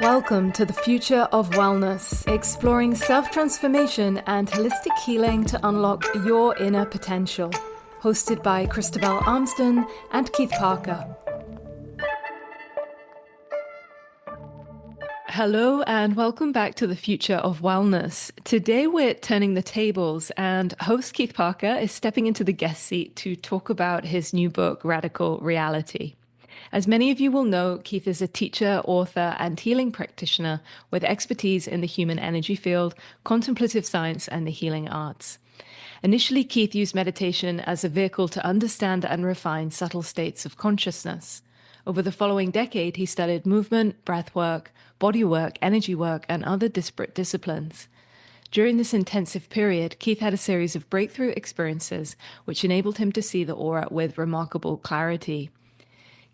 Welcome to the Future of Wellness, exploring self-transformation and holistic healing to unlock your inner potential. Hosted by Christabel Armston and Keith Parker. Hello and welcome back to the Future of Wellness. Today we're turning the tables and host Keith Parker is stepping into the guest seat to talk about his new book, Radical Reality. As many of you will know, Keith is a teacher, author, and healing practitioner with expertise in the human energy field, contemplative science, and the healing arts. Initially, Keith used meditation as a vehicle to understand and refine subtle states of consciousness. Over the following decade, he studied movement, breathwork, bodywork, energy work, and other disparate disciplines. During this intensive period, Keith had a series of breakthrough experiences which enabled him to see the aura with remarkable clarity.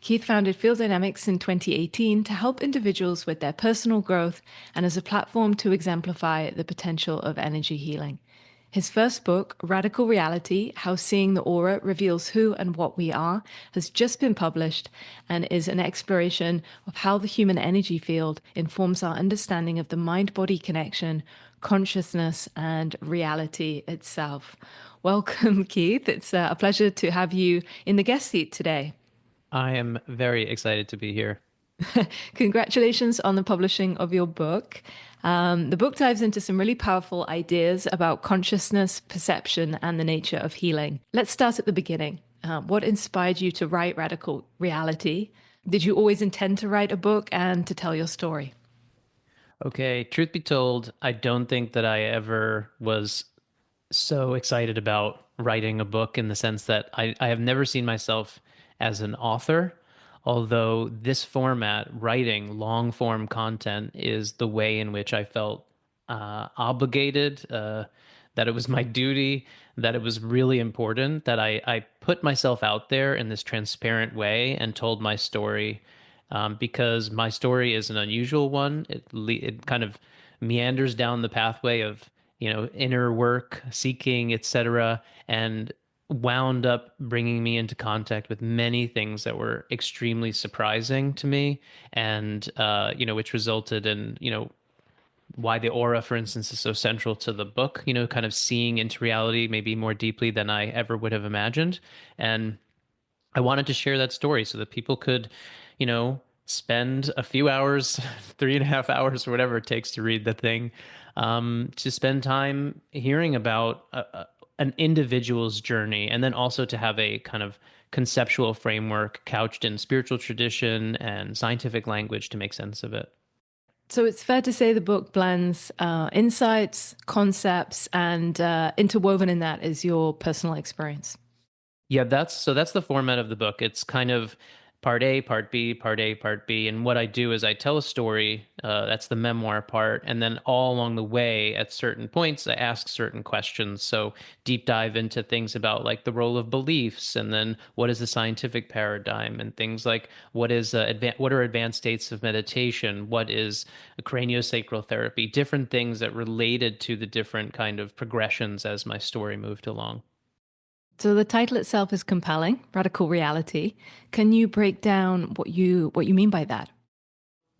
Keith founded Field Dynamics in 2018 to help individuals with their personal growth and as a platform to exemplify the potential of energy healing. His first book, Radical Reality, How Seeing the Aura Reveals Who and What We Are, has just been published and is an exploration of how the human energy field informs our understanding of the mind-body connection, consciousness, and reality itself. Welcome, Keith. It's a pleasure to have you in the guest seat today. I am very excited to be here. Congratulations on the publishing of your book. The book dives into some really powerful ideas about consciousness, perception, and the nature of healing. Let's start at the beginning. What inspired you to write Radical Reality? Did you always intend to write a book and to tell your story? Okay, truth be told, I don't think that I ever was so excited about writing a book in the sense that I have never seen myself as an author, although this format, writing long form content, is the way in which I felt obligated, that it was my duty, that it was really important, that I put myself out there in this transparent way and told my story. Because my story is an unusual one. It kind of meanders down the pathway of inner work, seeking, etc., and wound up bringing me into contact with many things that were extremely surprising to me, and which resulted in why the aura, for instance, is so central to the book. Kind of seeing into reality maybe more deeply than I ever would have imagined, and I wanted to share that story so that people could, spend a few hours, 3.5 hours, or whatever it takes to read the thing, to spend time hearing about an individual's journey, and then also to have a kind of conceptual framework couched in spiritual tradition and scientific language to make sense of it. So it's fair to say the book blends insights, concepts, and interwoven in that is your personal experience. Yeah, that's the format of the book. It's kind of part A, part B, part A, part B. And what I do is I tell a story, that's the memoir part. And then all along the way, at certain points, I ask certain questions. So deep dive into things about like the role of beliefs, and then what is the scientific paradigm, and things like what are advanced states of meditation, what is craniosacral therapy, different things that related to the different kind of progressions as my story moved along. So the title itself is compelling, Radical Reality. Can you break down what you mean by that?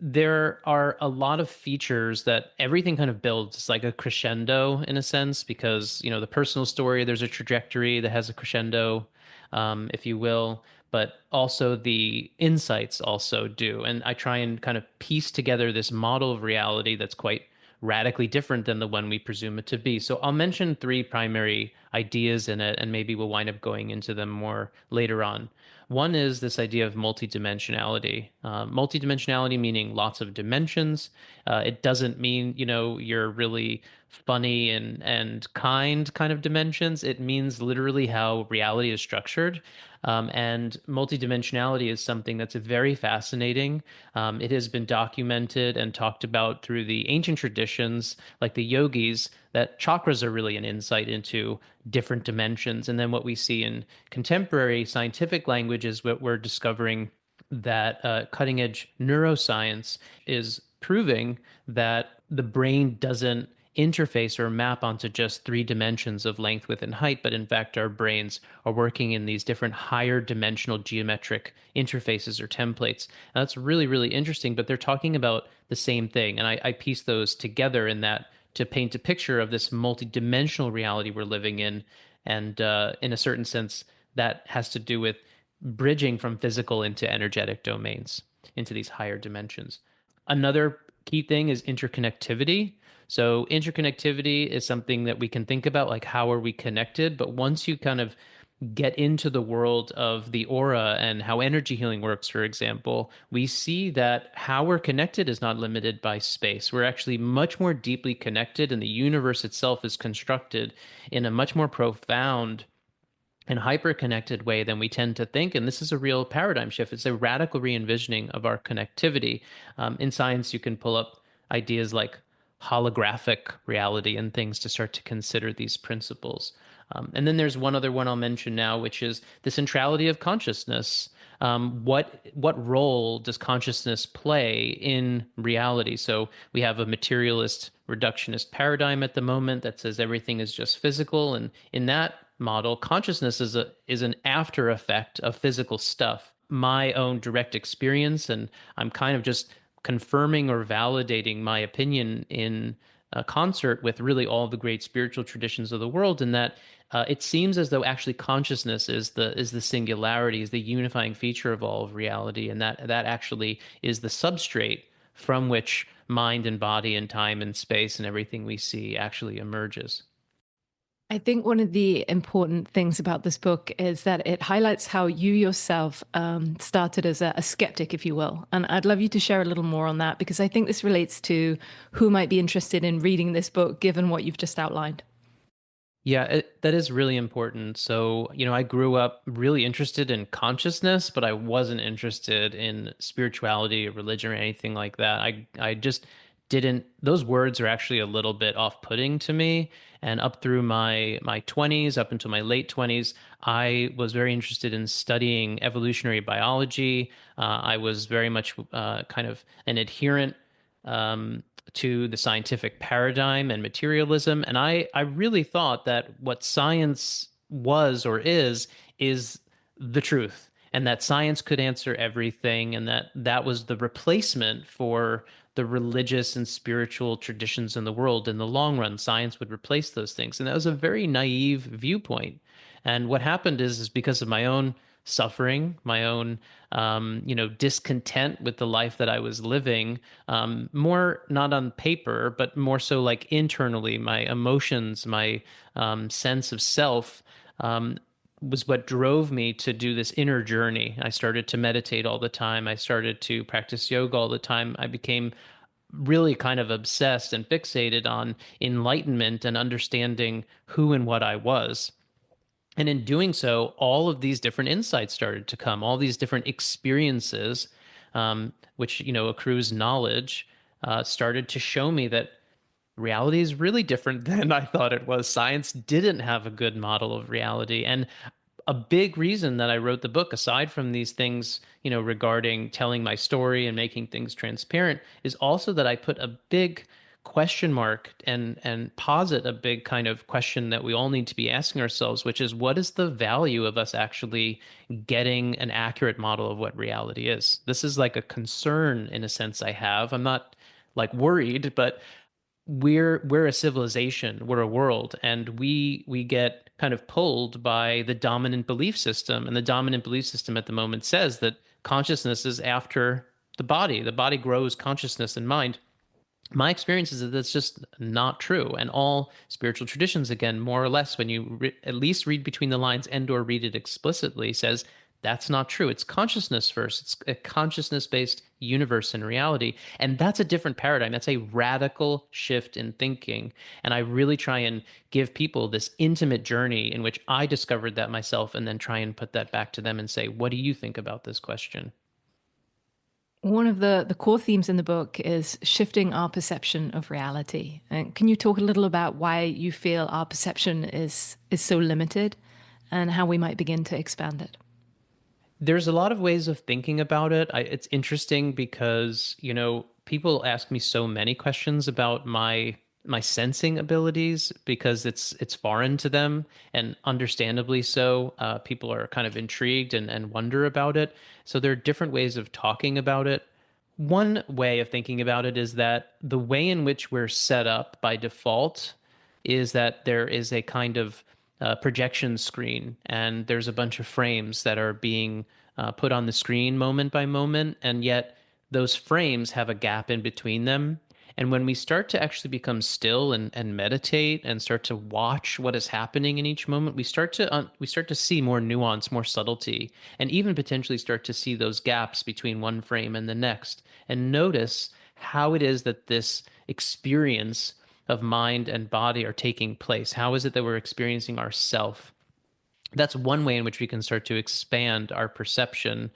There are a lot of features that everything kind of builds. It's like a crescendo in a sense, because the personal story, there's a trajectory that has a crescendo, if you will, but also the insights also do. And I try and kind of piece together this model of reality that's quite radically different than the one we presume it to be. So I'll mention three primary ideas in it, and maybe we'll wind up going into them more later on. One is this idea of multidimensionality. Multidimensionality meaning lots of dimensions. It doesn't mean, you're really funny and kind of dimensions. It means literally how reality is structured. And multidimensionality is something that's very fascinating. It has been documented and talked about through the ancient traditions, like the yogis, that chakras are really an insight into different dimensions. And then what we see in contemporary scientific language is what we're discovering, that cutting edge neuroscience is proving that the brain doesn't interface or map onto just three dimensions of length, width, and height, but in fact, our brains are working in these different higher dimensional geometric interfaces or templates. And that's really, really interesting, but they're talking about the same thing. And I piece those together in that to paint a picture of this multidimensional reality we're living in. And in a certain sense, that has to do with bridging from physical into energetic domains, into these higher dimensions. Another key thing is interconnectivity. So, interconnectivity is something that we can think about, like how are we connected? But once you kind of get into the world of the aura and how energy healing works, for example, we see that how we're connected is not limited by space. We're actually much more deeply connected, and the universe itself is constructed in a much more profound and hyper-connected way than we tend to think. And this is a real paradigm shift. It's a radical re-envisioning of our connectivity. In science, you can pull up ideas like holographic reality and things to start to consider these principles. And then there's one other one I'll mention now, which is the centrality of consciousness. What role does consciousness play in reality? So we have a materialist reductionist paradigm at the moment that says everything is just physical, and in that model, consciousness is an after effect of physical stuff. My own direct experience, and I'm kind of just confirming or validating my opinion in concert with really all the great spiritual traditions of the world, in that it seems as though actually consciousness is the singularity, is the unifying feature of all of reality, and that actually is the substrate from which mind and body and time and space and everything we see actually emerges. I think one of the important things about this book is that it highlights how you yourself started as a skeptic, if you will. And I'd love you to share a little more on that, because I think this relates to who might be interested in reading this book, given what you've just outlined. Yeah, that is really important. So, I grew up really interested in consciousness, but I wasn't interested in spirituality or religion or anything like that. I just didn't, those words are actually a little bit off-putting to me. And up through my 20s, up into my late 20s, I was very interested in studying evolutionary biology. I was very much kind of an adherent um, to the scientific paradigm and materialism. And I really thought that what science was or is the truth, and that science could answer everything, and that was the replacement for the religious and spiritual traditions in the world. In the long run, science would replace those things. And that was a very naive viewpoint. And what happened is because of my own suffering, my own discontent with the life that I was living, more not on paper, but more so like internally, my emotions, my sense of self, was what drove me to do this inner journey. I started to meditate all the time. I started to practice yoga all the time. I became really kind of obsessed and fixated on enlightenment and understanding who and what I was. And in doing so, all of these different insights started to come, all these different experiences, which, accrues knowledge, started to show me that reality is really different than I thought it was. Science didn't have a good model of reality. And a big reason that I wrote the book, aside from these things, regarding telling my story and making things transparent, is also that I put a big question mark and posit a big kind of question that we all need to be asking ourselves, which is what is the value of us actually getting an accurate model of what reality is? This is like a concern in a sense I have. I'm not like worried, but we're a civilization, we're a world, and we get kind of pulled by the dominant belief system. And the dominant belief system at the moment says that consciousness is after the body grows consciousness and mind. My experience is that that's just not true. And all spiritual traditions, again, more or less, when you at least read between the lines and or read it explicitly, says that's not true. It's consciousness first. It's a consciousness-based universe and reality. And that's a different paradigm. That's a radical shift in thinking. And I really try and give people this intimate journey in which I discovered that myself, and then try and put that back to them and say, what do you think about this question? One of the core themes in the book is shifting our perception of reality. And can you talk a little about why you feel our perception is so limited and how we might begin to expand it? There's a lot of ways of thinking about it. It's interesting because, people ask me so many questions about my my sensing abilities because it's foreign to them, and understandably so. People are kind of intrigued and wonder about it. So there are different ways of talking about it. One way of thinking about it is that the way in which we're set up by default is that there is a kind of projection screen, and there's a bunch of frames that are being put on the screen moment by moment, and yet those frames have a gap in between them. And when we start to actually become still and meditate and start to watch what is happening in each moment, we start to see more nuance, more subtlety, and even potentially start to see those gaps between one frame and the next, and notice how it is that this experience of mind and body are taking place. How is it that we're experiencing ourself? That's one way in which we can start to expand our perception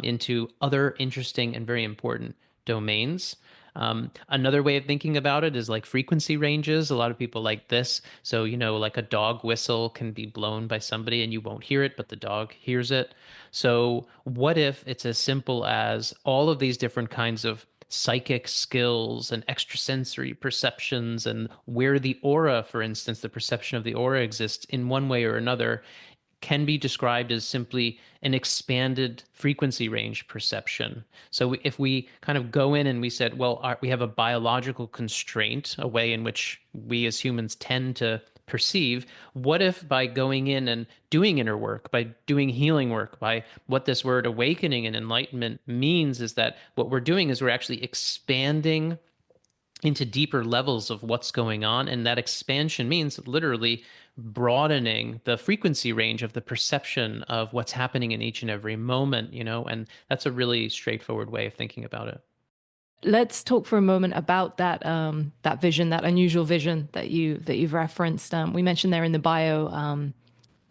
into other interesting and very important domains. Another way of thinking about it is like frequency ranges. A lot of people like this. So, like a dog whistle can be blown by somebody and you won't hear it, but the dog hears it. So, what if it's as simple as all of these different kinds of psychic skills and extrasensory perceptions, and where the aura, for instance, the perception of the aura exists in one way or another, can be described as simply an expanded frequency range perception. So if we kind of go in and we said, well, we have a biological constraint, a way in which we as humans tend to perceive. What if by going in and doing inner work, by doing healing work, by what this word awakening and enlightenment means, is that what we're doing is we're actually expanding into deeper levels of what's going on. And that expansion means literally broadening the frequency range of the perception of what's happening in each and every moment, and that's a really straightforward way of thinking about it. Let's talk for a moment about that vision, that unusual vision that you've referenced. We mentioned there in the bio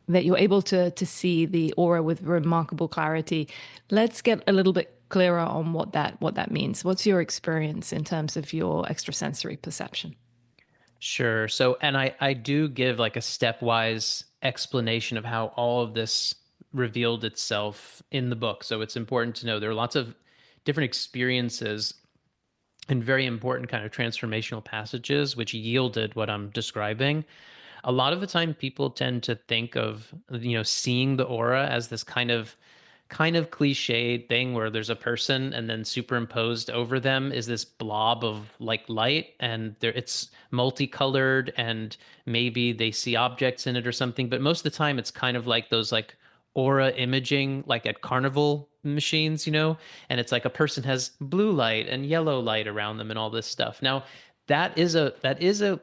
that you're able to see the aura with remarkable clarity. Let's get a little bit clearer on what that means. What's your experience in terms of your extrasensory perception? Sure. So, and I do give like a stepwise explanation of how all of this revealed itself in the book. So it's important to know there are lots of different experiences and very important kind of transformational passages which yielded what I'm describing. A lot of the time people tend to think of, seeing the aura as this kind of cliched thing where there's a person and then superimposed over them is this blob of like light, and it's multicolored, and maybe they see objects in it or something, but most of the time it's kind of like those like aura imaging like at carnival machines, and it's like a person has blue light and yellow light around them and all this stuff. Now, that is a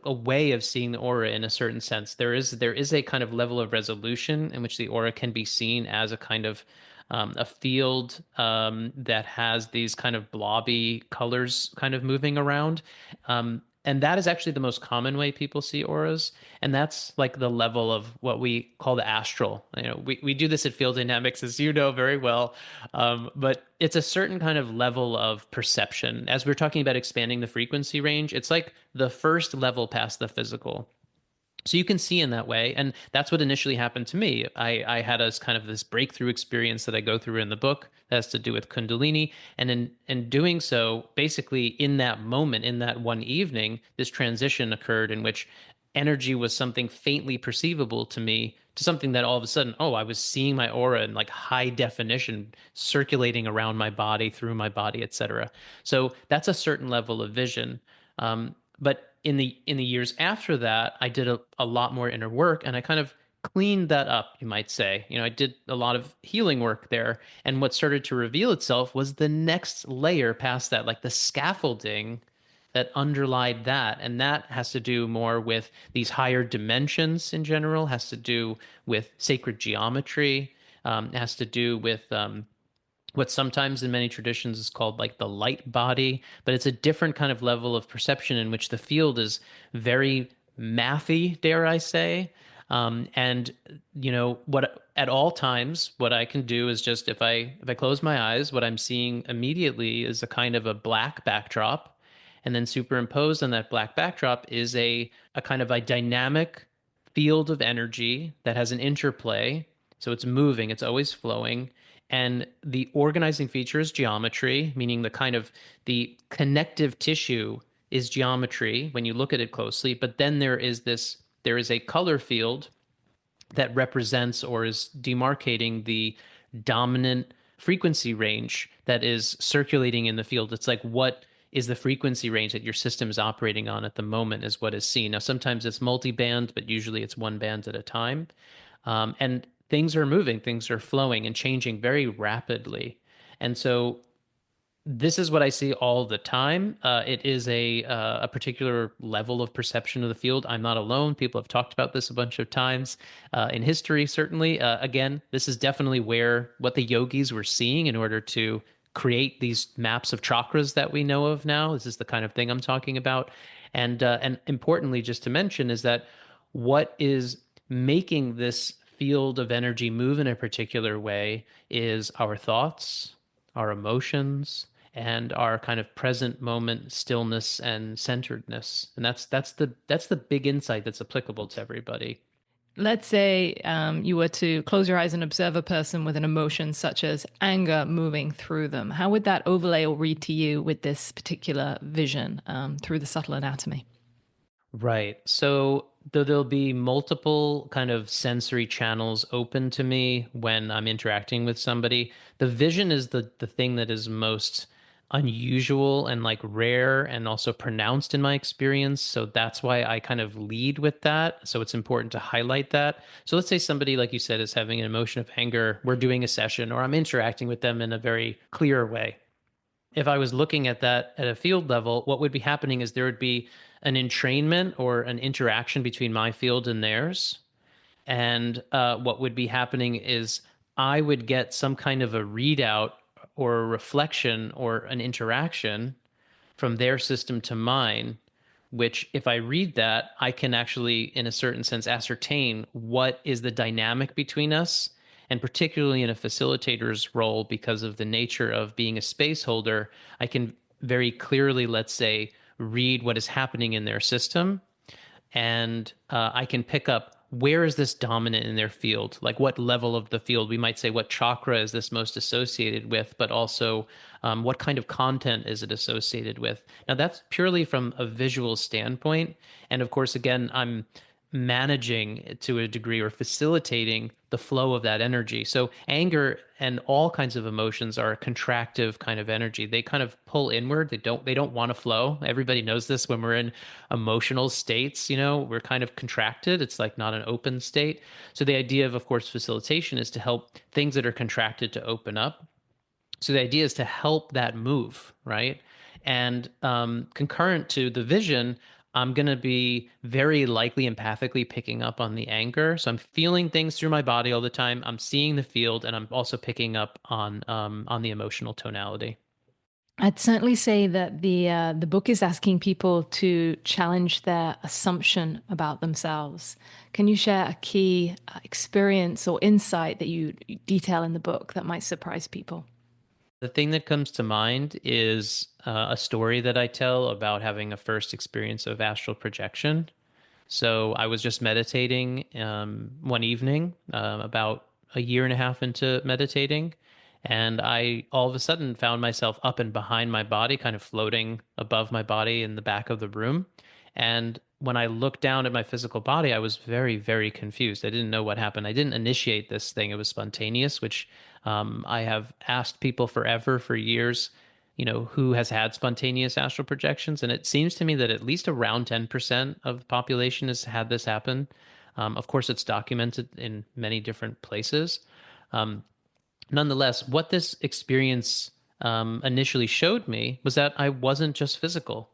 way of seeing the aura in a certain sense. There is a kind of level of resolution in which the aura can be seen as a kind of a field that has these kind of blobby colors kind of moving around. And that is actually the most common way people see auras. And that's like the level of what we call the astral. We do this at Field Dynamics, as you know very well. But it's a certain kind of level of perception. As we're talking about expanding the frequency range, it's like the first level past the physical. So you can see in that way, and that's what initially happened to me. I had a kind of this breakthrough experience that I go through in the book that has to do with Kundalini, and in doing so, basically in that moment, in that one evening, this transition occurred in which energy was something faintly perceivable to me to something that all of a sudden, oh, I was seeing my aura in like high definition circulating around my body, through my body, etc. So that's a certain level of vision. But in the years after that, I did a lot more inner work, and I kind of cleaned that up, you might say. I did a lot of healing work there, and what started to reveal itself was the next layer past that, like the scaffolding that underlied that. And that has to do more with these higher dimensions in general, has to do with sacred geometry, has to do with what sometimes in many traditions is called like the light body, but it's a different kind of level of perception in which the field is very mathy, dare I say. And what at all times, what I can do is just if I close my eyes, what I'm seeing immediately is a kind of a black backdrop, and then superimposed on that black backdrop is a kind of a dynamic field of energy that has an interplay. So it's moving, it's always flowing, and the organizing feature is geometry, meaning the kind of the connective tissue is geometry when you look at it closely, but then there is a color field that represents or is demarcating the dominant frequency range that is circulating in the field. It's like what is the frequency range that your system is operating on at the moment is what is seen. Now, sometimes it's multi-band, but usually it's one band at a time. And things are moving, things are flowing and changing very rapidly. And so this is what I see all the time. It is a particular level of perception of the field. I'm not alone. People have talked about this a bunch of times in history, certainly. Again, this is definitely where what the yogis were seeing in order to create these maps of chakras that we know of now. This is the kind of thing I'm talking about. And importantly, just to mention, is that what is making this field of energy move in a particular way is our thoughts, our emotions, and our kind of present moment stillness and centeredness. And that's the big insight that's applicable to everybody. Let's say you were to close your eyes and observe a person with an emotion such as anger moving through them. How would that overlay or read to you with this particular vision through the subtle anatomy? Right. So there'll be multiple kind of sensory channels open to me when I'm interacting with somebody. The vision is the thing that is most unusual and like rare and also pronounced in my experience. So that's why I kind of lead with that. So it's important to highlight that. So let's say somebody, like you said, is having an emotion of anger. We're doing a session or I'm interacting with them in a very clear way. If I was looking at that at a field level, what would be happening is there would be an entrainment or an interaction between my field and theirs. And what would be happening is I would get some kind of a readout or a reflection or an interaction from their system to mine, which if I read that, I can actually, in a certain sense, ascertain what is the dynamic between us. And particularly in a facilitator's role, because of the nature of being a space holder, I can very clearly, let's say, read what is happening in their system and I can pick up where is this dominant in their field, like what level of the field. We might say what chakra is this most associated with, but also what kind of content is it associated with. Now that's purely from a visual standpoint, and of course, again, I'm managing to a degree or facilitating the flow of that energy. So anger and all kinds of emotions are a contractive kind of energy. They kind of pull inward. They don't want to flow. Everybody knows this when we're in emotional states, we're kind of contracted. It's like not an open state. So the idea of course, facilitation is to help things that are contracted to open up. So the idea is to help that move, right? And concurrent to the vision, I'm going to be very likely empathically picking up on the anger. So I'm feeling things through my body all the time. I'm seeing the field, and I'm also picking up on the emotional tonality. I'd certainly say that the book is asking people to challenge their assumption about themselves. Can you share a key experience or insight that you detail in the book that might surprise people? The thing that comes to mind is a story that I tell about having a first experience of astral projection. So I was just meditating one evening, about a year and a half into meditating, and I all of a sudden found myself up and behind my body, kind of floating above my body in the back of the room. And when I looked down at my physical body, I was very, very confused. I didn't know what happened. I didn't initiate this thing. It was spontaneous, which I have asked people forever, for years, who has had spontaneous astral projections. And it seems to me that at least around 10% of the population has had this happen. Of course, it's documented in many different places. Um, Nonetheless, what this experience initially showed me was that I wasn't just physical.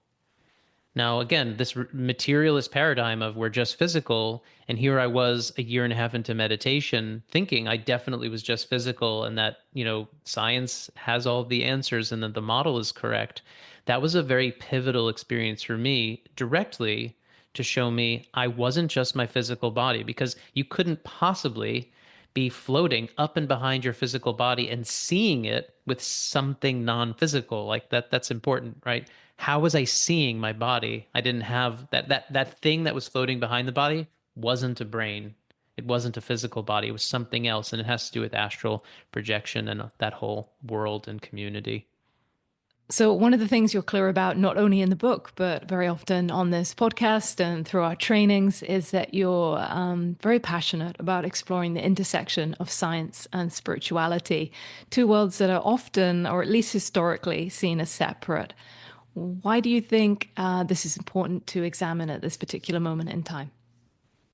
Now, again, this materialist paradigm of we're just physical, and here I was a year and a half into meditation thinking I definitely was just physical and that, science has all the answers and that the model is correct. That was a very pivotal experience for me directly to show me I wasn't just my physical body, because you couldn't possibly be floating up and behind your physical body and seeing it with something non-physical like that. That's important, right? How was I seeing my body? I didn't have that thing that was floating behind the body wasn't a brain. It wasn't a physical body. It was something else, and it has to do with astral projection and that whole world and community. So, one of the things you're clear about, not only in the book, but very often on this podcast and through our trainings, is that you're very passionate about exploring the intersection of science and spirituality, two worlds that are often, or at least historically, seen as separate. Why do you think this is important to examine at this particular moment in time?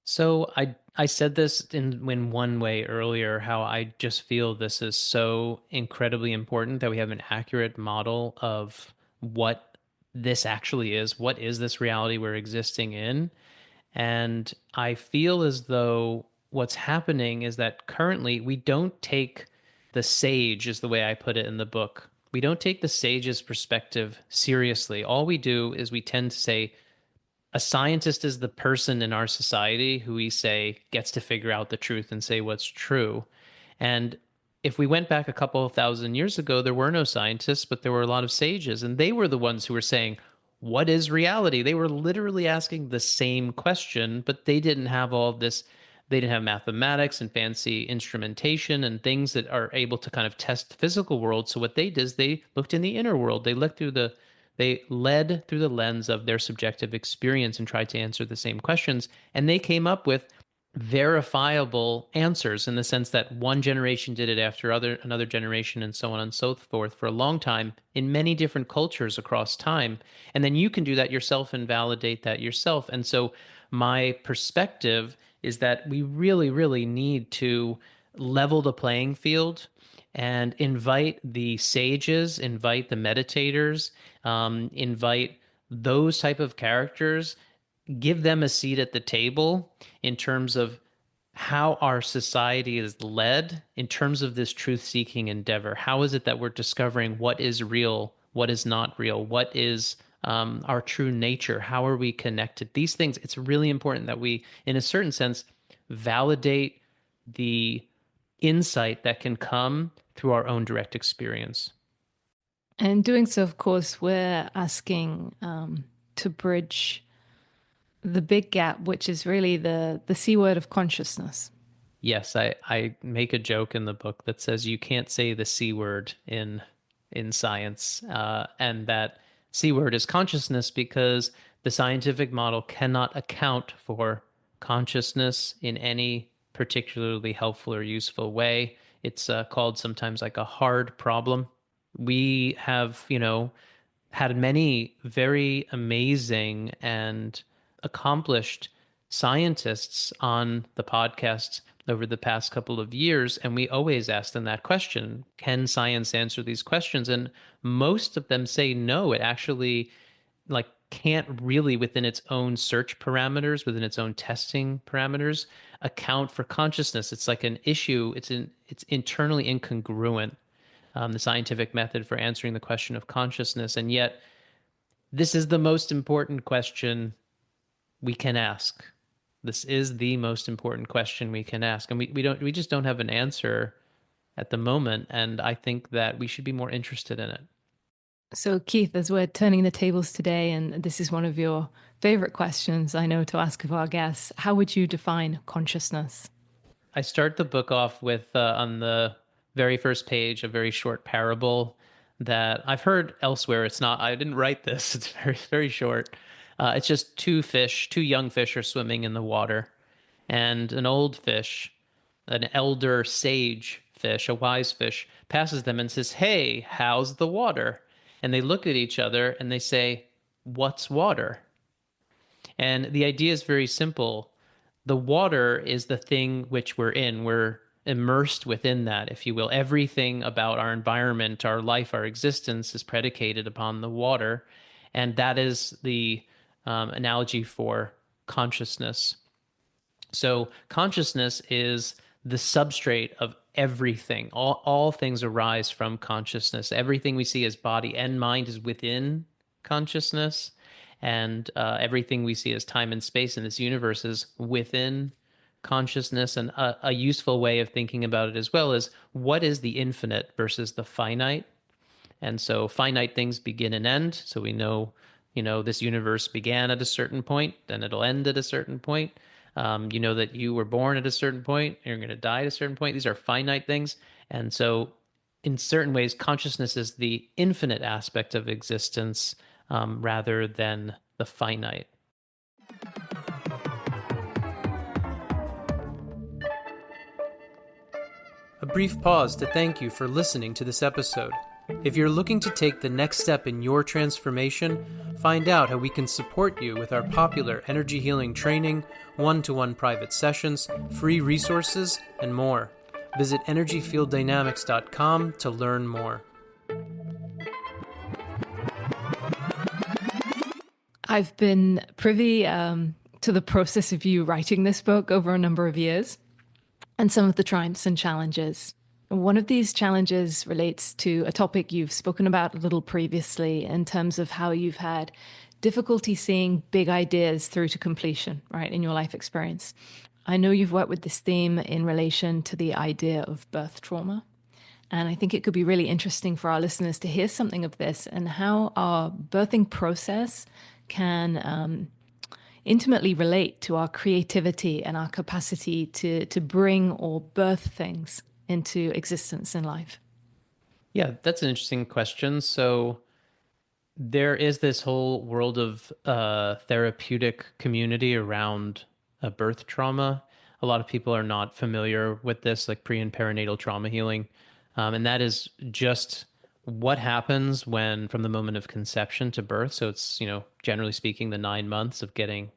So I said this in one way earlier, how I just feel this is so incredibly important that we have an accurate model of what this actually is. What is this reality we're existing in? And I feel as though what's happening is that currently we don't take the sage, is the way I put it in the book. We don't take the sage's perspective seriously. All we do is we tend to say, a scientist is the person in our society who we say gets to figure out the truth and say what's true. And if we went back a couple of thousand years ago, there were no scientists, but there were a lot of sages, and they were the ones who were saying, what is reality? They were literally asking the same question, but they didn't have all of this. They didn't have mathematics and fancy instrumentation and things that are able to kind of test the physical world. So what they did is they looked in the inner world. They led through the lens of their subjective experience and tried to answer the same questions. And they came up with verifiable answers in the sense that one generation did it after another generation and so on and so forth for a long time in many different cultures across time. And then you can do that yourself and validate that yourself. And so my perspective is that we really, really need to level the playing field and invite the sages, invite the meditators, invite those type of characters, give them a seat at the table in terms of how our society is led in terms of this truth-seeking endeavor. How is it that we're discovering what is real, what is not real, what is our true nature? How are we connected? These things, it's really important that we, in a certain sense, validate the insight that can come through our own direct experience. And doing so, of course, we're asking to bridge the big gap, which is really the C word of consciousness. Yes, I make a joke in the book that says you can't say the C word in science, and that C word is consciousness because the scientific model cannot account for consciousness in any particularly helpful or useful way. It's called sometimes like a hard problem. We have, had many very amazing and accomplished scientists on the podcast over the past couple of years, and we always ask them that question: can science answer these questions? And most of them say no. It actually like can't really, within its own search parameters, within its own testing parameters, account for consciousness. It's like an issue. It's internally incongruent, the scientific method for answering the question of consciousness. And yet, this is the most important question we can ask. This is the most important question we can ask. And we just don't have an answer at the moment. And I think that we should be more interested in it. So, Keith, as we're turning the tables today, and this is one of your favorite questions I know to ask of our guests, how would you define consciousness? I start the book off with on the very first page a very short parable that I've heard elsewhere. It's not, I didn't write this. It's very, very short. It's just two young fish are swimming in the water, and an old fish, an elder sage fish, a wise fish, passes them and says, "Hey, how's the water?" And they look at each other and they say, "What's water?" And the idea is very simple. The water is the thing which we're in. We're immersed within that, if you will. Everything about our environment, our life, our existence is predicated upon the water. And that is the analogy for consciousness. So consciousness is the substrate of everything. All things arise from consciousness. Everything we see as body and mind is within consciousness, and everything we see as time and space in this universe is within consciousness. And a useful way of thinking about it as well is what is the infinite versus the finite. And so finite things begin and end. So we know, this universe began at a certain point, then it'll end at a certain point. You know that you were born at a certain point, you're going to die at a certain point. These are finite things. And so in certain ways, consciousness is the infinite aspect of existence, rather than the finite. A brief pause to thank you for listening to this episode. If you're looking to take the next step in your transformation, find out how we can support you with our popular energy healing training, one-to-one private sessions, free resources, and more. Visit energyfielddynamics.com to learn more. I've been privy to the process of you writing this book over a number of years and some of the triumphs and challenges. One of these challenges relates to a topic you've spoken about a little previously in terms of how you've had difficulty seeing big ideas through to completion, right, in your life experience. I know you've worked with this theme in relation to the idea of birth trauma. And I think it could be really interesting for our listeners to hear something of this and how our birthing process can intimately relate to our creativity and our capacity to bring or birth things into existence in life. Yeah, that's an interesting question. So there is this whole world of therapeutic community around birth trauma. A lot of people are not familiar with this, like pre and perinatal trauma healing. And that is just what happens when from the moment of conception to birth. So it's, generally speaking, the 9 months of getting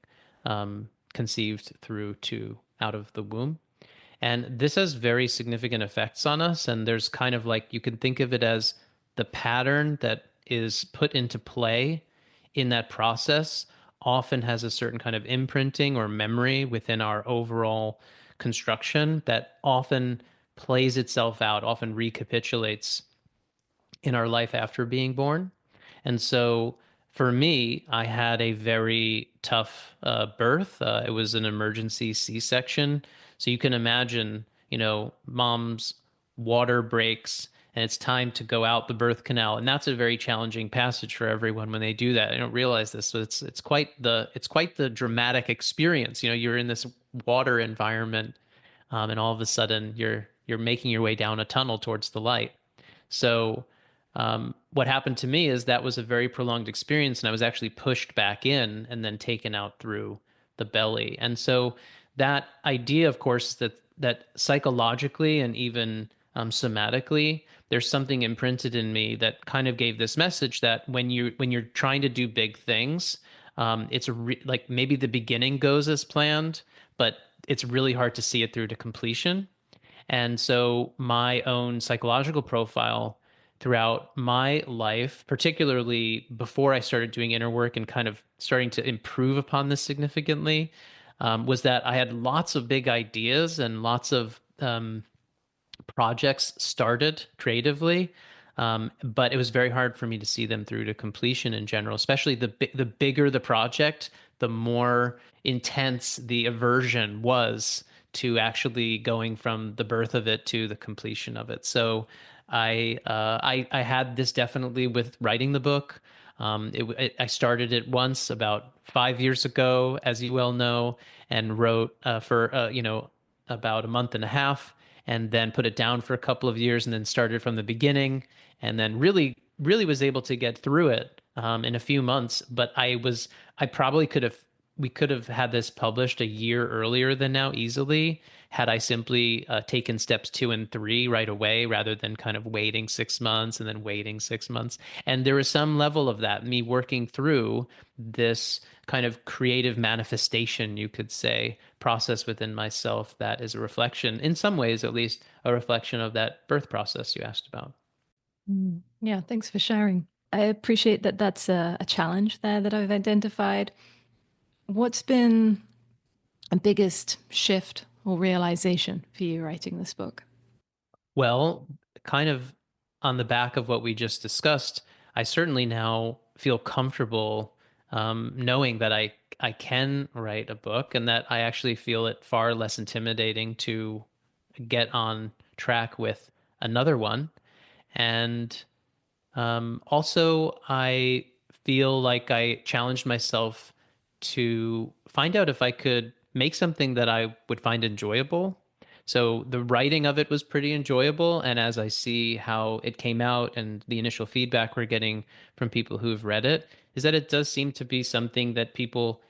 conceived through to out of the womb. And this has very significant effects on us. And there's kind of like, you can think of it as the pattern that is put into play in that process often has a certain kind of imprinting or memory within our overall construction that often plays itself out, often recapitulates in our life after being born. And so for me, I had a very tough birth. It was an emergency C-section. So you can imagine, mom's water breaks and it's time to go out the birth canal. And that's a very challenging passage for everyone when they do that. I don't realize this. So it's quite the dramatic experience. You're in this water environment, and all of a sudden you're making your way down a tunnel towards the light. So what happened to me is that was a very prolonged experience, and I was actually pushed back in and then taken out through the belly. And so that idea, of course, that psychologically and even somatically, there's something imprinted in me that kind of gave this message that when you're trying to do big things, like maybe the beginning goes as planned, but it's really hard to see it through to completion. And so my own psychological profile throughout my life, particularly before I started doing inner work and kind of starting to improve upon this significantly, was that I had lots of big ideas and lots of projects started creatively. But it was very hard for me to see them through to completion in general, especially the bigger the project, the more intense the aversion was to actually going from the birth of it to the completion of it. So I had this definitely with writing the book. I started it once about 5 years ago, as you well know, and wrote for about a month and a half, and then put it down for a couple of years, and then started from the beginning, and then really was able to get through it in a few months. But I probably we could have had this published a year earlier than now easily had I simply taken steps 2 and 3 right away rather than kind of waiting 6 months and then waiting 6 months. And there is some level of that, me working through this kind of creative manifestation, you could say, process within myself that is a reflection, in some ways at least, a reflection of that birth process you asked about. Yeah, thanks for sharing. I appreciate that that's a challenge there that I've identified. What's been a biggest shift or realization for you writing this book? Well, kind of on the back of what we just discussed, I certainly now feel comfortable knowing that I can write a book and that I actually feel it far less intimidating to get on track with another one. And also, I feel like I challenged myself to find out if I could make something that I would find enjoyable. So the writing of it was pretty enjoyable. And as I see how it came out and the initial feedback we're getting from people who've read it, is that it does seem to be something that people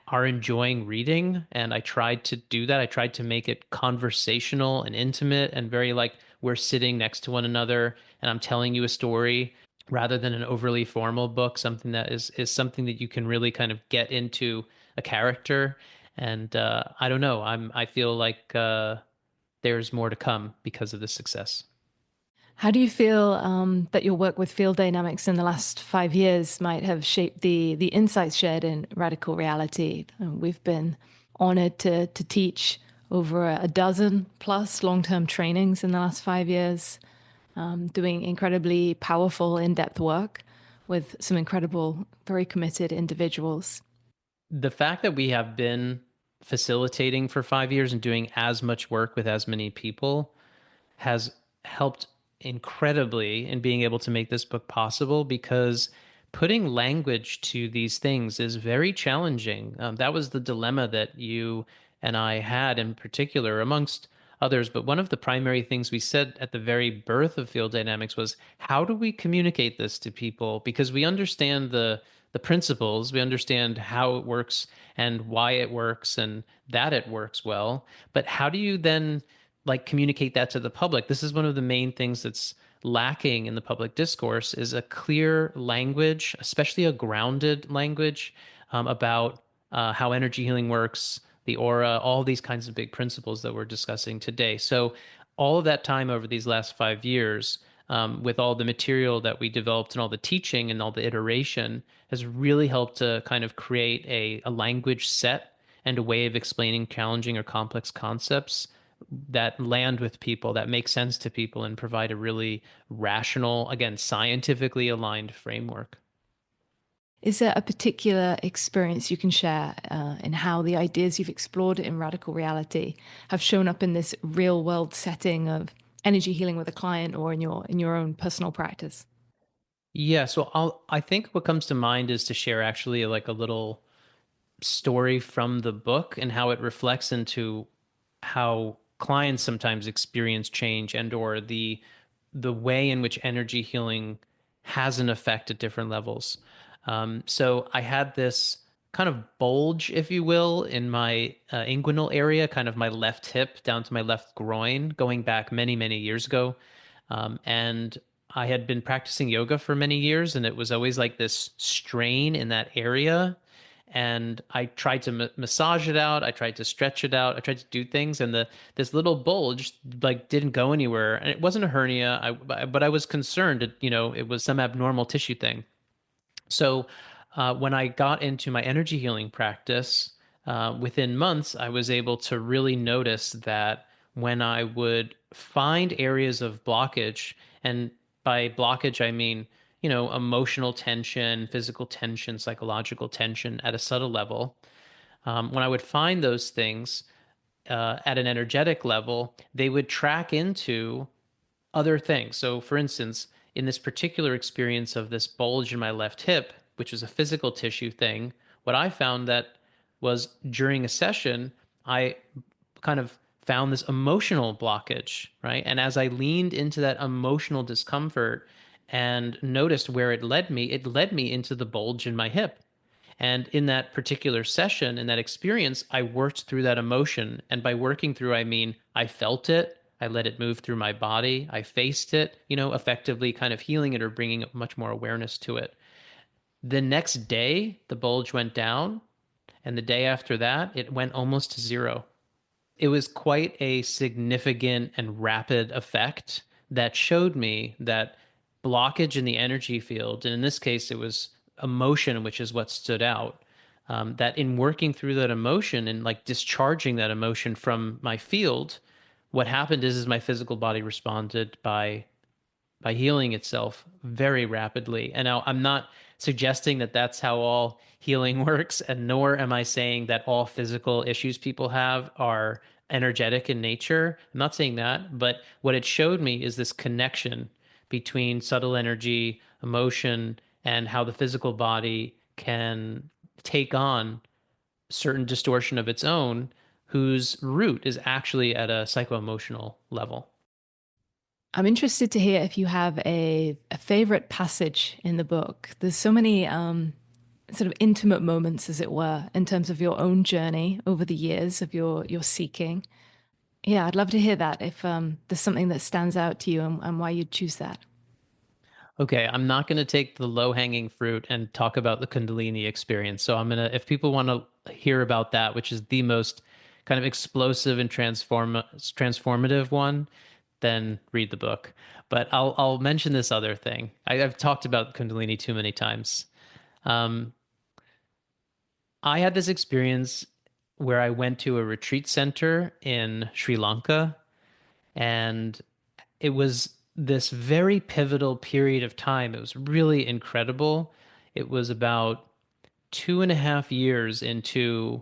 are enjoying reading. And I tried to do that. I tried to make it conversational and intimate and very like we're sitting next to one another and I'm telling you a story rather than an overly formal book, something that is something that you can really kind of get into a character. And I don't know. I feel like there's more to come because of this success. How do you feel that your work with field dynamics in the last 5 years might have shaped the insights shared in radical reality? We've been honored to teach over a dozen plus long-term trainings in the last 5 years, doing incredibly powerful, in-depth work with some incredible, very committed individuals. The fact that we have been facilitating for 5 years and doing as much work with as many people has helped incredibly in being able to make this book possible because putting language to these things is very challenging. That was the dilemma that you and I had in particular, amongst others. But one of the primary things we said at the very birth of field dynamics was, how do we communicate this to people? Because we understand the principles, we understand how it works and why it works and that it works well. But how do you then like communicate that to the public? This is one of the main things that's lacking in the public discourse is a clear language, especially a grounded language about how energy healing works, the aura, all these kinds of big principles that we're discussing today. So all of that time over these last 5 years, with all the material that we developed and all the teaching and all the iteration, has really helped to kind of create a language set and a way of explaining challenging or complex concepts that land with people, that make sense to people, and provide a really rational, again, scientifically aligned framework. Is there a particular experience you can share in how the ideas you've explored in radical reality have shown up in this real world setting of energy healing with a client or in your own personal practice? Yeah, so I think what comes to mind is to share actually like a little story from the book and how it reflects into how clients sometimes experience change and or the way in which energy healing has an effect at different levels. So I had this kind of bulge, if you will, in my inguinal area, kind of my left hip down to my left groin, going back many, many years ago. And I had been practicing yoga for many years, and it was always like this strain in that area. And I tried to massage it out. I tried to stretch it out. I tried to do things, and the this little bulge like didn't go anywhere. And it wasn't a hernia. But I was concerned. It was some abnormal tissue thing. So when I got into my energy healing practice, within months, I was able to really notice that when I would find areas of blockage, and by blockage, I mean, emotional tension, physical tension, psychological tension at a subtle level, when I would find those things at an energetic level, they would track into other things. So, for instance, in this particular experience of this bulge in my left hip, which is a physical tissue thing, what I found that was during a session, I kind of found this emotional blockage, right? And as I leaned into that emotional discomfort and noticed where it led me into the bulge in my hip. And in that particular session, in that experience, I worked through that emotion. And by working through, I mean, I felt it. I let it move through my body. I faced it, effectively kind of healing it or bringing much more awareness to it. The next day, the bulge went down. And the day after that, it went almost to zero. It was quite a significant and rapid effect that showed me that blockage in the energy field, and in this case, it was emotion, which is what stood out. That in working through that emotion and like discharging that emotion from my field, what happened is my physical body responded by healing itself very rapidly. And now I'm not suggesting that that's how all healing works, and nor am I saying that all physical issues people have are energetic in nature. I'm not saying that, but what it showed me is this connection between subtle energy, emotion, and how the physical body can take on certain distortion of its own whose root is actually at a psycho-emotional level. I'm interested to hear if you have a favorite passage in the book. There's so many sort of intimate moments, as it were, in terms of your own journey over the years of your seeking. Yeah, I'd love to hear that if there's something that stands out to you and why you'd choose that. Okay, I'm not going to take the low-hanging fruit and talk about the Kundalini experience. So I'm going to, if people want to hear about that, which is the most kind of explosive and transformative one, then read the book. But I'll mention this other thing. I've talked about Kundalini too many times. Um, I had this experience where I went to a retreat center in Sri Lanka, and it was this very pivotal period of time. It was really incredible. It was about 2.5 years into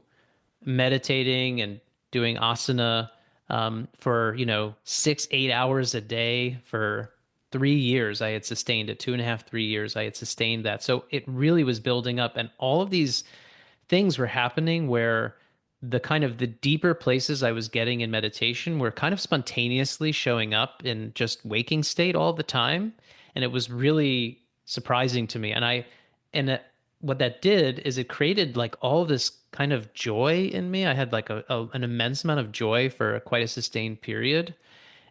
meditating and doing asana for 6 8 hours a day for 3 years. I had sustained it, 2.5 3 years. I had sustained that, so it really was building up, and all of these things were happening where the kind of the deeper places I was getting in meditation were kind of spontaneously showing up in just waking state all the time. And it was really surprising to me. What that did is it created like all this kind of joy in me. I had like an immense amount of joy for quite a sustained period.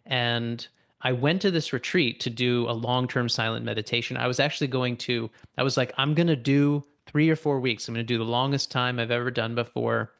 And I went to this retreat to do a long-term silent meditation. I was like, I'm going to do 3 or 4 weeks. I'm going to do the longest time I've ever done before.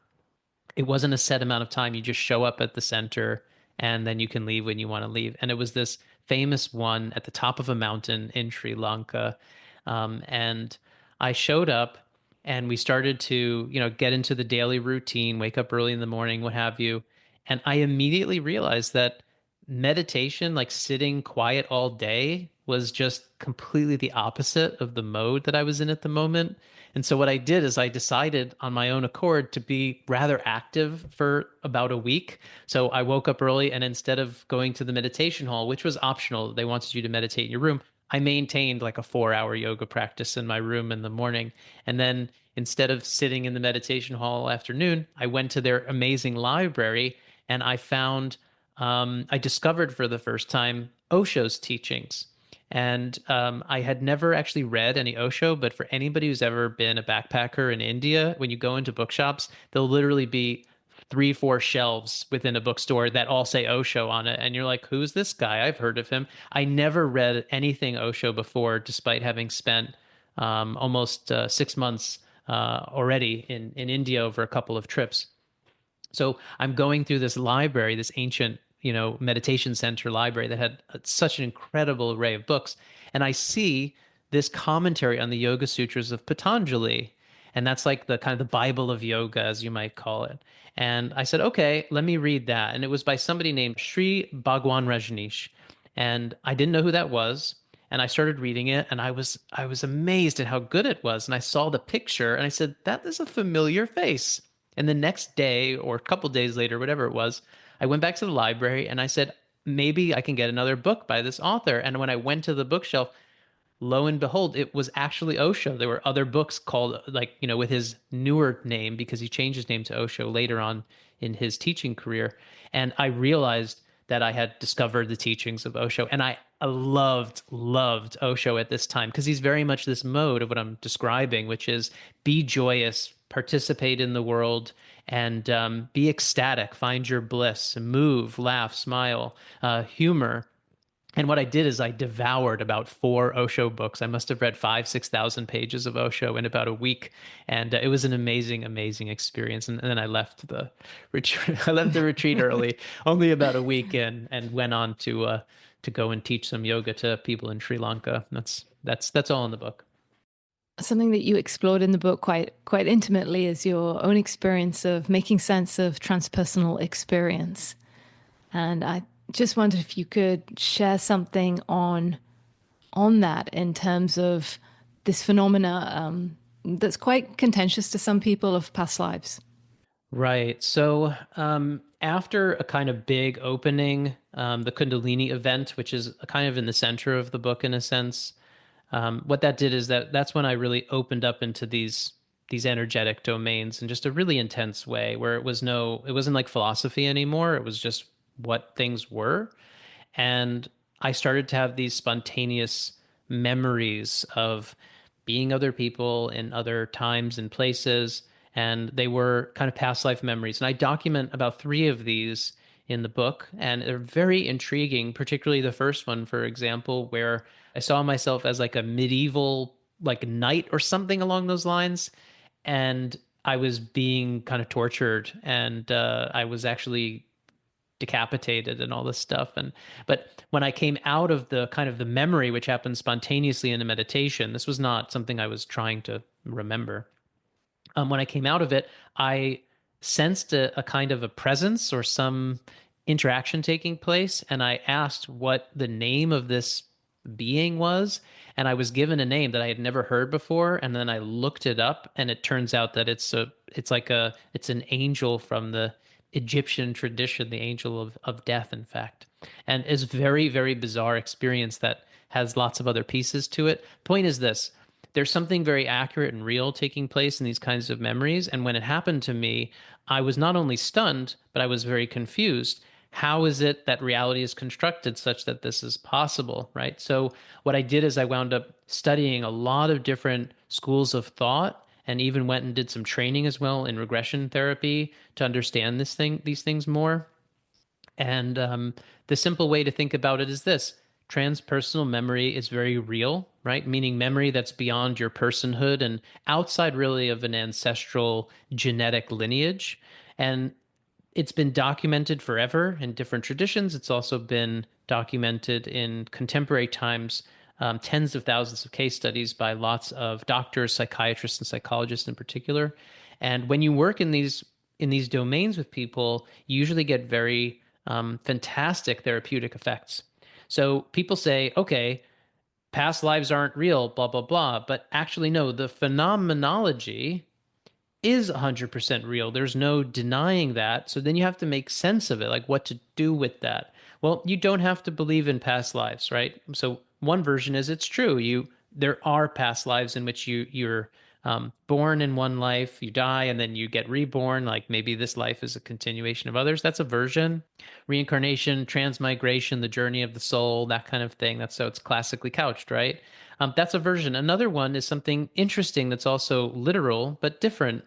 It wasn't a set amount of time. You just show up at the center and then you can leave when you want to leave. And it was this famous one at the top of a mountain in Sri Lanka. And I showed up and we started to, get into the daily routine, wake up early in the morning, what have you. And I immediately realized that meditation, like sitting quiet all day, was just completely the opposite of the mode that I was in at the moment. And so what I did is I decided on my own accord to be rather active for about a week. So I woke up early, and instead of going to the meditation hall, which was optional, they wanted you to meditate in your room, I maintained like a 4 hour yoga practice in my room in the morning. And then instead of sitting in the meditation hall all afternoon, I went to their amazing library and I discovered for the first time Osho's teachings. And I had never actually read any Osho, but for anybody who's ever been a backpacker in India, when you go into bookshops, there'll literally be 3 4 shelves within a bookstore that all say Osho on it. And you're like, who's this guy? I've heard of him. I never read anything Osho before, despite having spent almost 6 months already in India over a couple of trips. So I'm going through this library, this ancient, meditation center library that had such an incredible array of books. And I see this commentary on the Yoga Sutras of Patanjali. And that's like the kind of the Bible of yoga, as you might call it. And I said, okay, let me read that. And it was by somebody named Sri Bhagwan Rajneesh. And I didn't know who that was. And I started reading it and I was amazed at how good it was. And I saw the picture and I said, that is a familiar face. And the next day or a couple days later, whatever it was, I went back to the library and I said, maybe I can get another book by this author. And when I went to the bookshelf, lo and behold, it was actually Osho. There were other books called, like, with his newer name because he changed his name to Osho later on in his teaching career. And I realized that I had discovered the teachings of Osho. And I loved Osho at this time because he's very much this mode of what I'm describing, which is be joyous, participate in the world, and be ecstatic, find your bliss, move, laugh, smile, humor. And what I did is I devoured about 4 Osho books. I must have read 6,000 pages of Osho in about a week, and it was an amazing, amazing experience. And then I left the retreat. I left the retreat early, only about a week in, and went on to go and teach some yoga to people in Sri Lanka. That's all in the book. Something that you explored in the book quite intimately is your own experience of making sense of transpersonal experience. And I just wondered if you could share something on that in terms of this phenomena that's quite contentious to some people of past lives. Right. So after a kind of big opening, the Kundalini event, which is kind of in the center of the book in a sense, what that did is that's when I really opened up into these energetic domains in just a really intense way where it wasn't like philosophy anymore. It was just what things were. And I started to have these spontaneous memories of being other people in other times and places. And they were kind of past life memories. And I document about three of these in the book. And they're very intriguing, particularly the first one, for example, where I saw myself as like a medieval, like knight or something along those lines. And I was being kind of tortured. And I was actually decapitated and all this stuff. And but when I came out of the kind of the memory, which happened spontaneously in a meditation, this was not something I was trying to remember. When I came out of it, I sensed a kind of a presence or some interaction taking place, and I asked what the name of this being was, and I was given a name that I had never heard before, and then I looked it up, and it turns out that it's an angel from the Egyptian tradition, the angel of death, in fact. And it's very, very bizarre experience that has lots of other pieces to it. Point is this: there's something very accurate and real taking place in these kinds of memories. And when it happened to me, I was not only stunned, but I was very confused. How is it that reality is constructed such that this is possible, right? So, what I did is I wound up studying a lot of different schools of thought and even went and did some training as well in regression therapy to understand these things more. And the simple way to think about it is this: transpersonal memory is very real, right? Meaning memory that's beyond your personhood and outside really of an ancestral genetic lineage. And it's been documented forever in different traditions. It's also been documented in contemporary times, tens of thousands of case studies by lots of doctors, psychiatrists, and psychologists in particular. And when you work in these domains with people, you usually get very fantastic therapeutic effects. So people say, okay, past lives aren't real, blah, blah, blah. But actually, no, the phenomenology is 100% real. There's no denying that. So then you have to make sense of it, like what to do with that. Well, you don't have to believe in past lives, right? So one version is it's true. There are past lives in which you're born in one life, you die, and then you get reborn. Like maybe this life is a continuation of others. That's a version. Reincarnation, transmigration, the journey of the soul, that kind of thing. That's so it's classically couched, right? That's a version. Another one is something interesting that's also literal but different.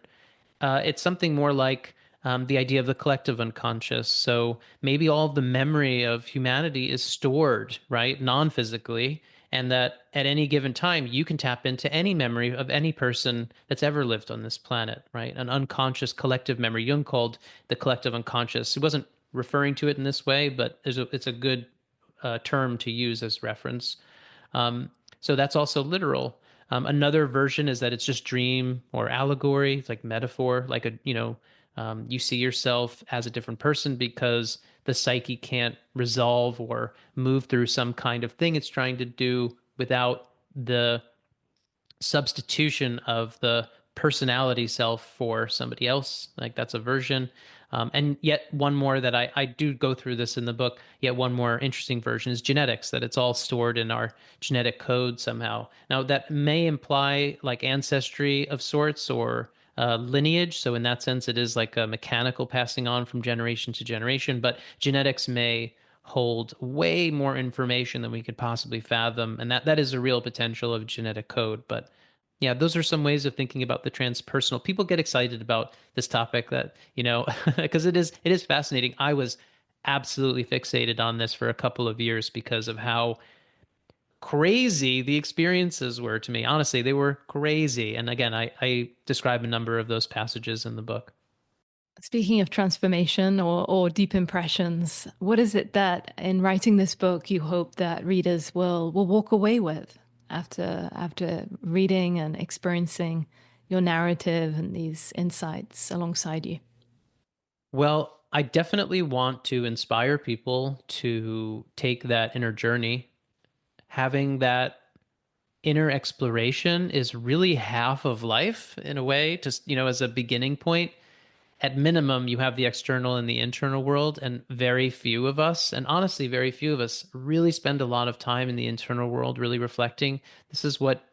It's something more like the idea of the collective unconscious. So maybe all of the memory of humanity is stored, right, non-physically, and that at any given time you can tap into any memory of any person that's ever lived on this planet, right? An unconscious collective memory. Jung called the collective unconscious. He wasn't referring to it in this way, but it's a good term to use as reference. So that's also literal. Another version is that it's just dream or allegory. It's like metaphor, like you see yourself as a different person because the psyche can't resolve or move through some kind of thing it's trying to do without the substitution of the personality self for somebody else. Like that's a version. And yet one more that I do go through this in the book, yet one more interesting version is genetics, that it's all stored in our genetic code somehow. Now that may imply like ancestry of sorts or lineage. So in that sense, it is like a mechanical passing on from generation to generation, but genetics may hold way more information than we could possibly fathom. And that is a real potential of genetic code. But yeah, those are some ways of thinking about the transpersonal. People get excited about this topic that, because it is fascinating. I was absolutely fixated on this for a couple of years because of how crazy the experiences were to me. Honestly, they were crazy. And again, I describe a number of those passages in the book. Speaking of transformation or deep impressions, what is it that in writing this book you hope that readers will walk away with after reading and experiencing your narrative and these insights alongside you? Well, I definitely want to inspire people to take that inner journey. Having that inner exploration is really half of life in a way, just, as a beginning point. At minimum, you have the external and the internal world, and very few of us, and honestly, very few of us really spend a lot of time in the internal world, really reflecting. This is what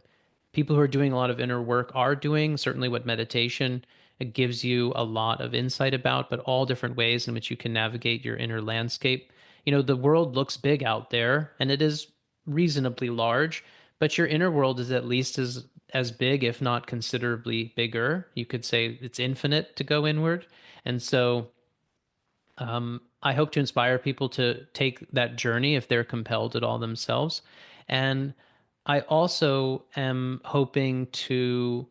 people who are doing a lot of inner work are doing, certainly what meditation it gives you a lot of insight about, but all different ways in which you can navigate your inner landscape. The world looks big out there, and it is reasonably large, but your inner world is at least as big, if not considerably bigger. You could say it's infinite to go inward. And so I hope to inspire people to take that journey if they're compelled at all themselves. And I also am hoping to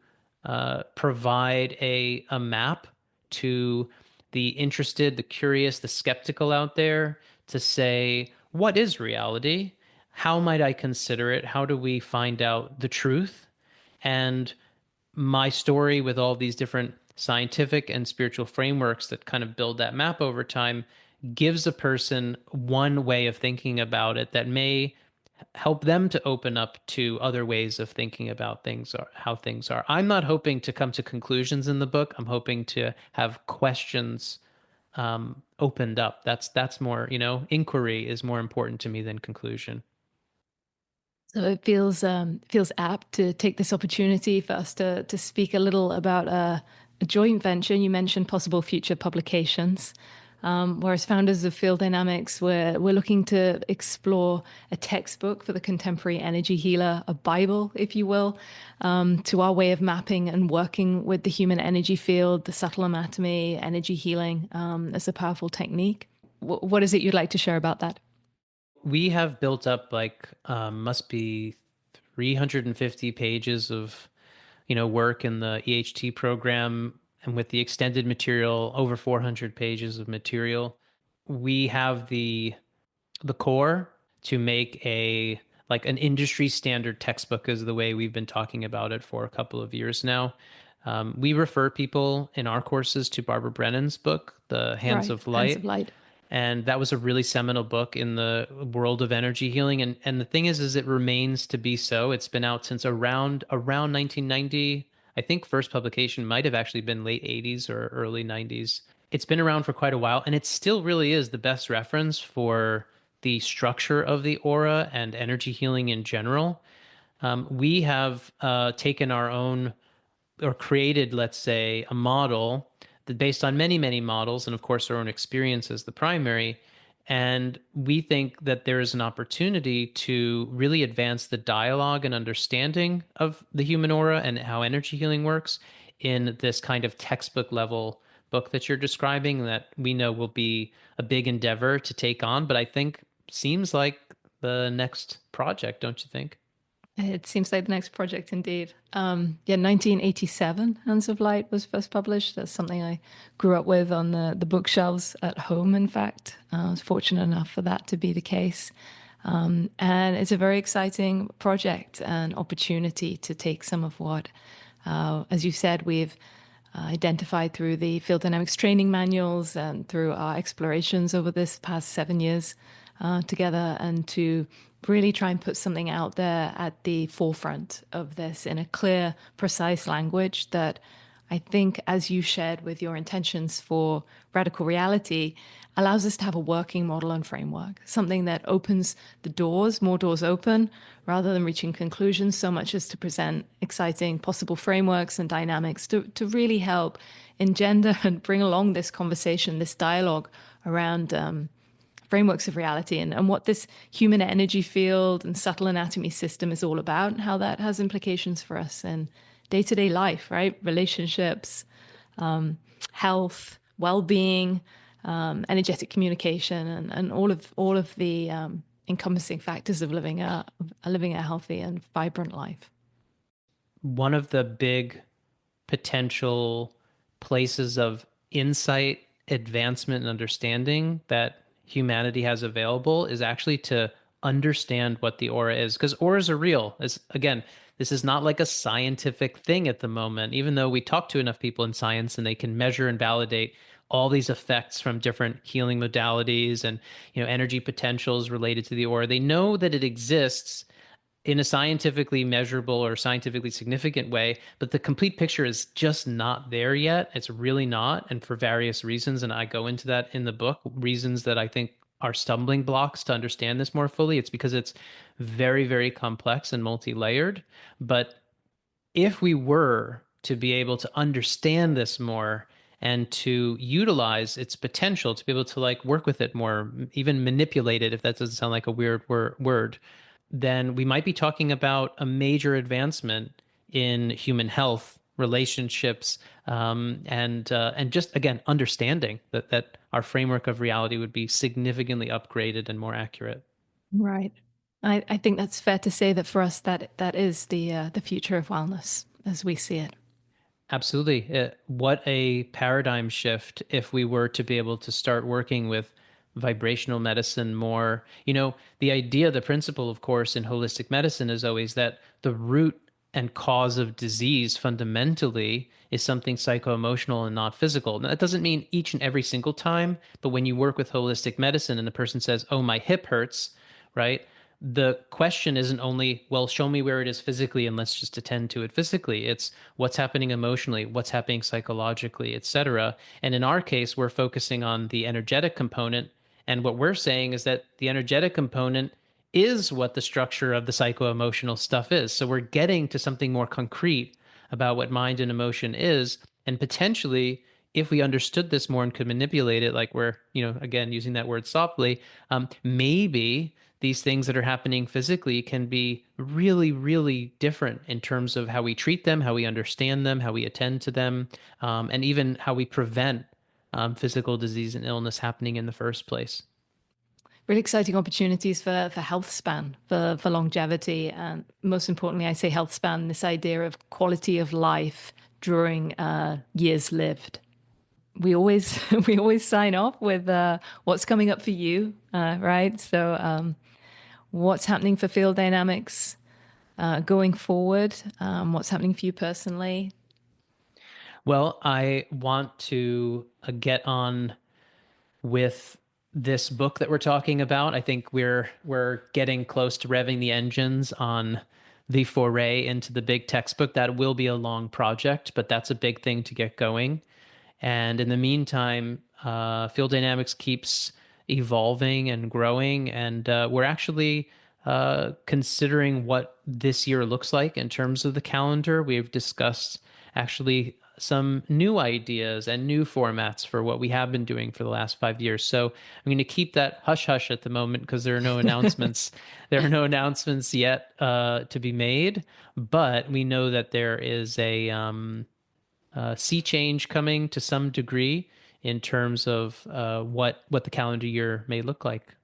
provide a map to the interested, the curious, the skeptical out there to say, what is reality? How might I consider it? How do we find out the truth? And my story with all these different scientific and spiritual frameworks that kind of build that map over time gives a person one way of thinking about it that may help them to open up to other ways of thinking about things or how things are. I'm not hoping to come to conclusions in the book. I'm hoping to have questions opened up. That's more, inquiry is more important to me than conclusion. So it feels apt to take this opportunity for us to speak a little about a joint venture. You mentioned possible future publications. Whereas founders of Field Dynamics, we're looking to explore a textbook for the contemporary energy healer, a Bible, if you will, to our way of mapping and working with the human energy field, the subtle anatomy, energy healing as a powerful technique. What is it you'd like to share about that? We have built up like must be 350 pages of work in the EHT program, and with the extended material, over 400 pages of material. We have the core to make a like an industry standard textbook is the way we've been talking about it for a couple of years now. We refer people in our courses to Barbara Brennan's book, The Hands Right, of Hands of Light, Light. and that was a really seminal book in the world of energy healing. And the thing is it remains to be so. It's been out since around 1990. I think first publication might have actually been late 80s or early 90s. It's been around for quite a while, and it still really is the best reference for the structure of the aura and energy healing in general. We have taken our own or created, let's say, a model that based on many, many models, and of course our own experience as the primary. And we think that there is an opportunity to really advance the dialogue and understanding of the human aura and how energy healing works in this kind of textbook level book that you're describing that we know will be a big endeavor to take on. But I think seems like the next project, don't you think? It seems like the next project indeed. Yeah, 1987, Hands of Light was first published. That's something I grew up with on the bookshelves at home, in fact. I was fortunate enough for that to be the case. And it's a very exciting project and opportunity to take some of what, as you said, we've identified through the field dynamics training manuals and through our explorations over this past 7 years together, and to really try and put something out there at the forefront of this in a clear, precise language that I think, as you shared with your intentions for radical reality, allows us to have a working model and framework, something that opens the doors, more doors open, rather than reaching conclusions so much as to present exciting possible frameworks and dynamics to really help engender and bring along this conversation, this dialogue around frameworks of reality and what this human energy field and subtle anatomy system is all about and how that has implications for us in day-to-day life, right? Relationships, health, well-being, energetic communication, and all of the encompassing factors of living a healthy and vibrant life. One of the big potential places of insight, advancement, and understanding that humanity has available is actually to understand what the aura is, because auras are real. As again, this is not like a scientific thing at the moment, even though we talk to enough people in science and they can measure and validate all these effects from different healing modalities and energy potentials related to the aura. They know that it exists in a scientifically measurable or scientifically significant way, but the complete picture is just not there yet. It's really not, and for various reasons. And I go into that in the book, reasons that I think are stumbling blocks to understand this more fully. It's because it's very, very complex and multi layered. But if we were to be able to understand this more and to utilize its potential to be able to like work with it more, even manipulate it, if that doesn't sound like a weird word, then we might be talking about a major advancement in human health, relationships, and just again understanding that our framework of reality would be significantly upgraded and more accurate. Right. I think that's fair to say that for us that is the future of wellness as we see it. Absolutely. What a paradigm shift if we were to be able to start working with vibrational medicine more. The idea, the principle, of course, in holistic medicine is always that the root and cause of disease fundamentally is something psycho-emotional and not physical. Now, that doesn't mean each and every single time, but when you work with holistic medicine and the person says, "Oh, my hip hurts," right? The question isn't only, well, show me where it is physically and let's just attend to it physically. It's what's happening emotionally, what's happening psychologically, etc. And in our case, we're focusing on the energetic component. And what we're saying is that the energetic component is what the structure of the psycho-emotional stuff is. So we're getting to something more concrete about what mind and emotion is. And potentially, if we understood this more and could manipulate it, like we're, again, using that word softly, maybe these things that are happening physically can be really, really different in terms of how we treat them, how we understand them, how we attend to them, and even how we prevent physical disease and illness happening in the first place. Really exciting opportunities for health span, for longevity, and most importantly, I say health span, this idea of quality of life during years lived. We always we always sign off with what's coming up for you, right? So what's happening for field dynamics going forward? What's happening for you personally? Well, I want to get on with this book that we're talking about. I think we're getting close to revving the engines on the foray into the big textbook. That will be a long project, but that's a big thing to get going. And in the meantime, field dynamics keeps evolving and growing, and we're actually considering what this year looks like in terms of the calendar. We've discussed actually some new ideas and new formats for what we have been doing for the last 5 years. So I'm going to keep that hush hush at the moment because there are no announcements. There are no announcements yet to be made, but we know that there is a sea change coming to some degree in terms of what the calendar year may look like.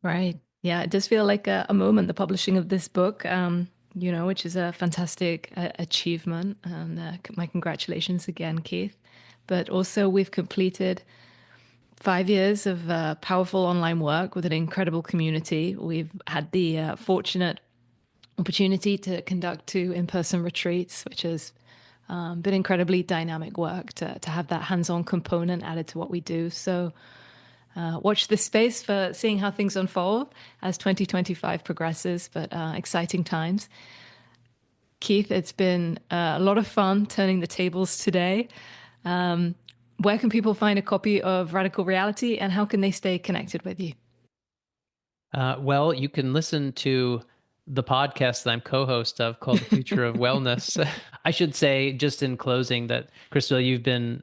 Right. Yeah, it does feel like a moment, the publishing of this book, which is a fantastic achievement. And my congratulations again, Keith. But also, we've completed 5 years of powerful online work with an incredible community. We've had the fortunate opportunity to conduct 2 in-person retreats, which has been incredibly dynamic work to have that hands-on component added to what we do. So watch this space for seeing how things unfold as 2025 progresses, but exciting times. Keith, it's been a lot of fun turning the tables today. Where can people find a copy of Radical Reality and how can they stay connected with you? Well, you can listen to the podcast that I'm co-host of called The Future of Wellness. I should say, just in closing, that Crystal, you've been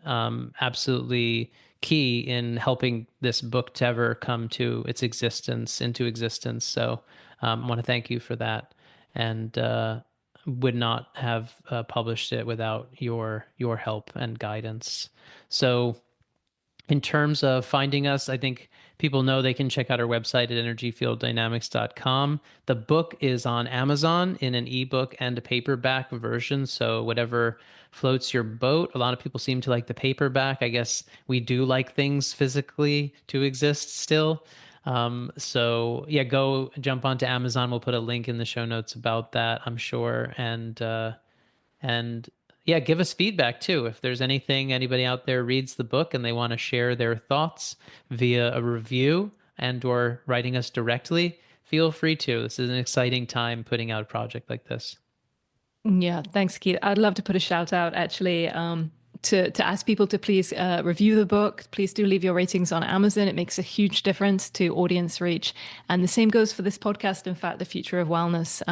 absolutely key in helping this book to ever come to its existence, into existence. So I want to thank you for that, and would not have published it without your help and guidance. So in terms of finding us, I think people know they can check out our website at energyfielddynamics.com. The book is on Amazon in an ebook and a paperback version. So whatever floats your boat. A lot of people seem to like the paperback. I guess we do like things physically to exist still. So yeah, go jump onto Amazon. We'll put a link in the show notes about that, I'm sure. And yeah, give us feedback too. If there's anything anybody out there reads the book and they want to share their thoughts via a review and or writing us directly, feel free to. This is an exciting time putting out a project like this. Yeah, thanks, Keith. I'd love to put a shout out actually to ask people to please review the book. Please do leave your ratings on Amazon. It makes a huge difference to audience reach. And the same goes for this podcast, in fact, The Future of Wellness,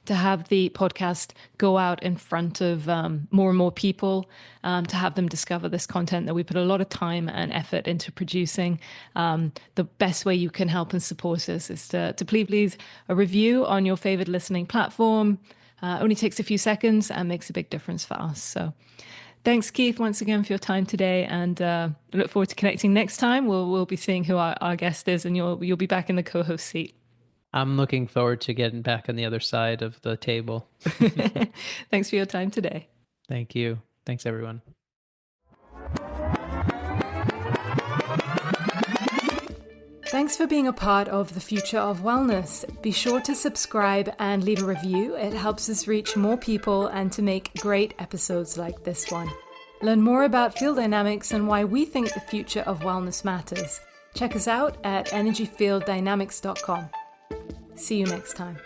to have the podcast go out in front of more and more people, to have them discover this content that we put a lot of time and effort into producing. The best way you can help and support us is to please leave a review on your favorite listening platform. Only takes a few seconds and makes a big difference for us. So thanks, Keith, once again for your time today, and look forward to connecting next time. We'll be seeing who our guest is, and you'll be back in the co-host seat. I'm looking forward to getting back on the other side of the table. Thanks for your time today. Thank you. Thanks, everyone. Thanks for being a part of The Future of Wellness. Be sure to subscribe and leave a review. It helps us reach more people and to make great episodes like this one. Learn more about field dynamics and why we think the future of wellness matters. Check us out at energyfielddynamics.com. See you next time.